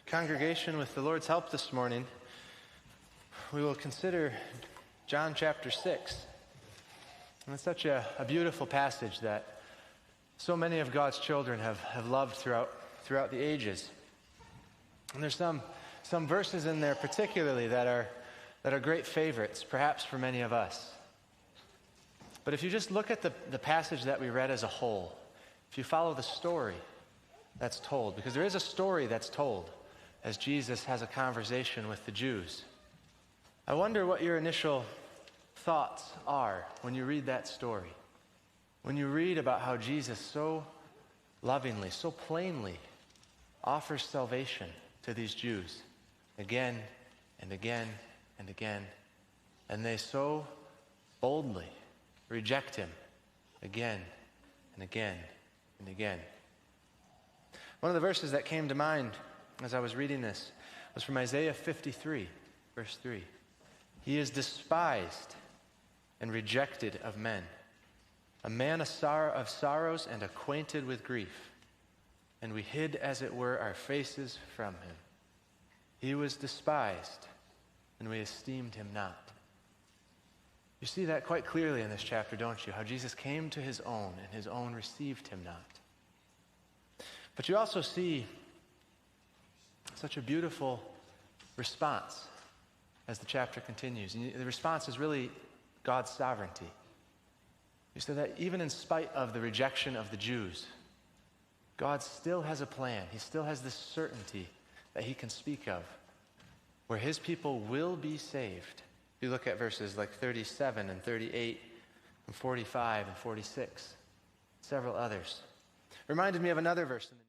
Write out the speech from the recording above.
Congregation, with the Lord's help this morning, we will consider John chapter 6. And it's such a beautiful passage that so many of God's children have loved throughout the ages. And there's some verses in there particularly that are great favorites, perhaps for many of us. But if you just look at the passage that we read as a whole, if you follow the story that's told, because there is a story that's told as Jesus has a conversation with the Jews, I wonder what your initial thoughts are when you read that story. When you read about how Jesus so lovingly, so plainly offers salvation to these Jews again and again and again, and they so boldly reject him again and again and again. One of the verses that came to mind as I was reading this was from Isaiah 53, verse 3. He is despised and rejected of men, a man of sorrows and acquainted with grief, and we hid, as it were, our faces from him. He was despised, and we esteemed him not. You see that quite clearly in this chapter, don't you? How Jesus came to his own, and his own received him not. But you also see such a beautiful response as the chapter continues. And the response is really God's sovereignty. You see that even in spite of the rejection of the Jews, God still has a plan. He still has this certainty that he can speak of, where his people will be saved. If you look at verses like 37 and 38 and 45 and 46, several others. Reminded me of another verse in the